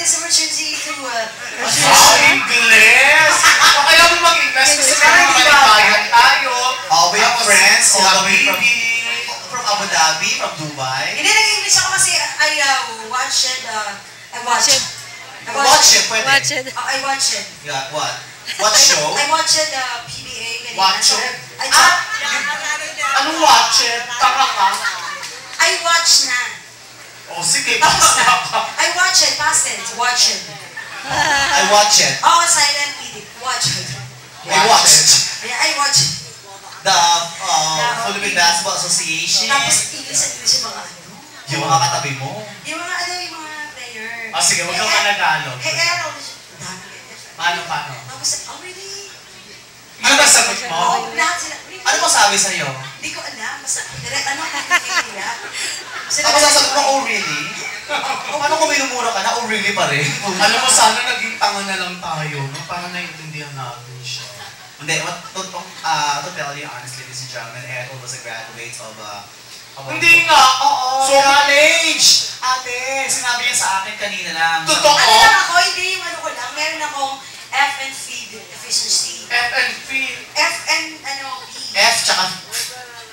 this opportunity to... English! Kaya mo mag-English kasi maligbayan tayo. We have friends all the way from Abu Dhabi, from Dubai. Hindi, nag-English ako kasi I watched it. Watch it, pwede. I watched it. Yeah, what? What show? I watched the PBA. Watch it? Anong watch it? Tanga ka? I watched na. Oh, sige. I watch it, past tense, watch it. I watch it. Oh, silent reading, watch it. I watched. Yeah, I watch it. The Philippine Basketball Association. Tapos, English yung mga ano. Yung mga katabi mo. Yung mga ano, yung mga player. Oh, sige, huwag kang Tagalog. Hey, Errol. Paano? Tapos, oh, really? Ano ba sagot mo? Oh, lahat sila. Ano mo sabi sa'yo? Hindi ko alam. Basta, ano ang nila? Ako sasagot mo, oh really? Paano kung minumura ka na, oh really pa rin? Alam mo, sana naging tanga na lang tayo, no? Para naiintindihan natin siya. Hindi, to tell you honestly, ladies and gentlemen, Ethel was a graduate of Hindi nga! Oo! So, college! Ate, sinabi niya sa akin kanina lang. Totoo? Ano lang ako, hindi yung ano ko lang. Meron akong F and feed efficiency. F and P. F and ano, P. F tsaka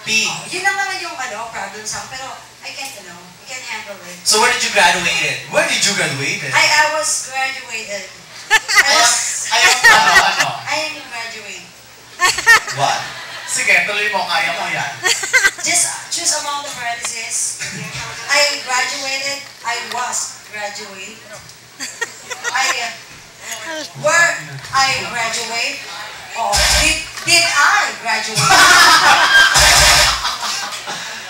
P. Yun lang naman yung ano, problem sa akin. Pero I can't handle it. So where did you graduate? Where did you graduate? I was graduated. I am graduate. What? Sige, tuloy mo. Kaya mo yan. Just choose among the parentheses. I graduated. I was graduate. Where I graduate? Oh, did I graduate?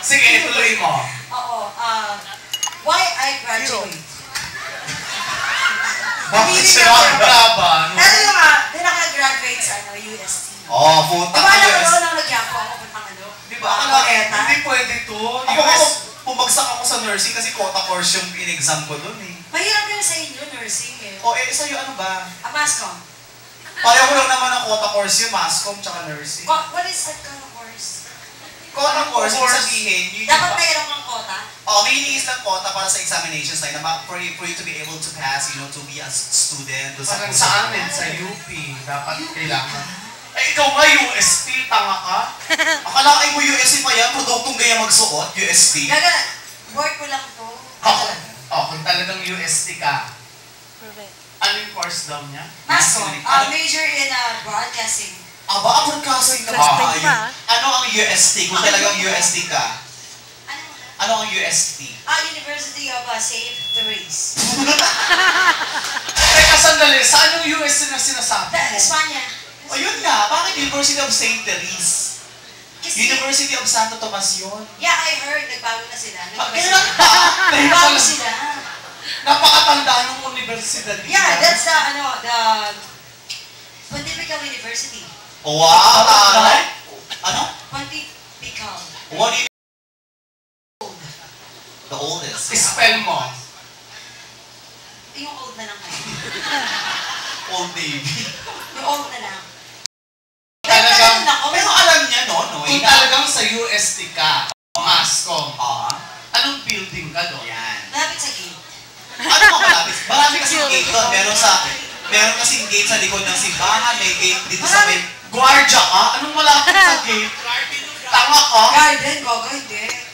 Sige, tuloy mo. Oo. Why I graduate? Bakit siya maglaban? Ano yung nga, din naka-graduate sa UST. Oh, puta Diba ka alam US. mo nang nagyako ako puntang ano? Diba? Hindi pwede to. Ako pumagsak ako sa nursing kasi quota course yung in-exam ko dun eh. Mahirap yun sa inyo, nursing eh. O sa'yo ano ba? Mascom. Pareho lang naman ang quota course yung Mascom tsaka nursing. What is that kind of course? Quota course, ibig sabihin, Dapat mayroon kang quota? may iniis lang quota para sa examinations na for you to be able to pass, to be a student. Parang sa amin, sa UP, dapat kailangan. Ikaw nga UST, tanga ka? Akalain mo UST pa yan, produktong gaya magsuot, UST. Gaga, work ko lang to. Kung talagang UST ka. Perfect. Ano yung course daw niya? Mascom, major in broadcasting. Aba, broadcasting na ba? Ano ang UST? Kung talagang UST ka. Ano ang UST? University of St. Therese. Teka, sandali. Saan yung UST na sinasabi mo? Espanya. O yun nga, bakit University of St. Therese? University of Santo Tomas yun. Yeah, I heard. Nagbago na sila. Kailan pa? Nagbago sila. Napakatanda ng universidad niya. Yeah, that's the Pontifical University. Wow! Ano? Pontifical. What do you... The oldest. Spell mo. Yung old na lang kayo. Old Navy. Yung old na lang. Talagang, pero alam niya, no? Kung talagang sa UST ka, Mascom, anong building ka doon? Yan. Malapit sa gate. Ano mga malapit? Marami kasing gate doon. Meron kasing gate sa likod ng simbahan. May gate dito sa may... Guardia ka? Anong malapit sa gate? Tanga ka? Garden, gogo, hindi.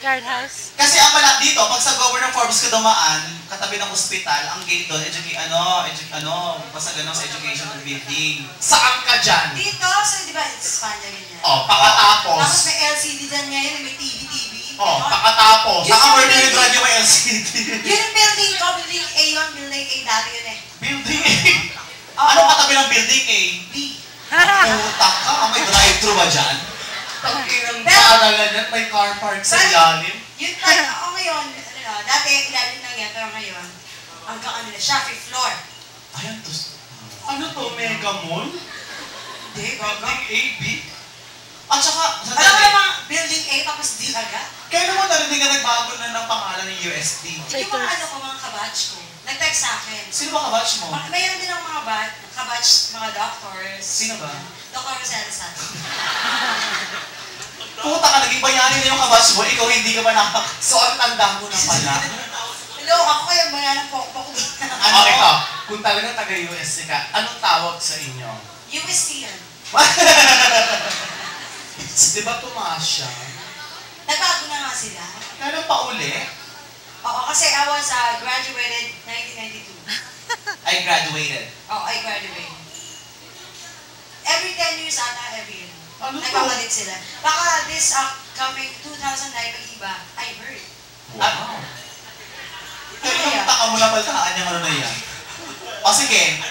Guardhouse. Kasi ang malapit dito, pag sa Governor Forbes ka dumaan, katabi ng ospital, ang gate doon, basta ganun sa educational building. Saan ka dyan? Dito, so di ba, Espanya ganyan. Pakatapos. Tapos may LCD dyan ngayon, may TV. Pakatapos. Saka Mercury Radio may LCD. Yun yung building ko, building A yun, building A dati yun eh. Building A? Ano katabi ng building A? B. Putak ka, may drive-thru ba dyan? Tangkinang paaralan yan, may car park sa ilalim. Yun tayo, ako ngayon, dati ilalim lang yan, pero ngayon, hanggang ano na siya, 5th floor. Ayan, Ano to, Mega Mall? Hindi, gogo. Building A, B? At saka, Alam mo naman, building A, tapos D agad? kaya naman narinig ka nagbago na ng pangalan ng UST. Yung mga ano ko, mga kabatch ko, nag-text sa akin. Sino ba kabatch mo? Mayroon din ang mga kabatch, mga doctors. Sino ba? Dr. Roselsa. Puta ka, naging bayani na yung kabatch mo, ikaw hindi ka ba nakak... So, ang tanda mo na pala. No, ako kaya banana pokpok. Ano ito? Kung talaga taga-USC ka, anong tawag sa inyo? UST yan. Di ba Tomasya? Nagbago na nga sila. Ganun pa uli? Oo, kasi I was graduated 1992. I graduated. Oo, I graduated. Every 10 years ata, every year. Ano to? Nagpapalit sila. Baka this coming 2009 mag-iba, I heard. Wow. Pero yung taka mo na paltaan yung ano na yan. O sige,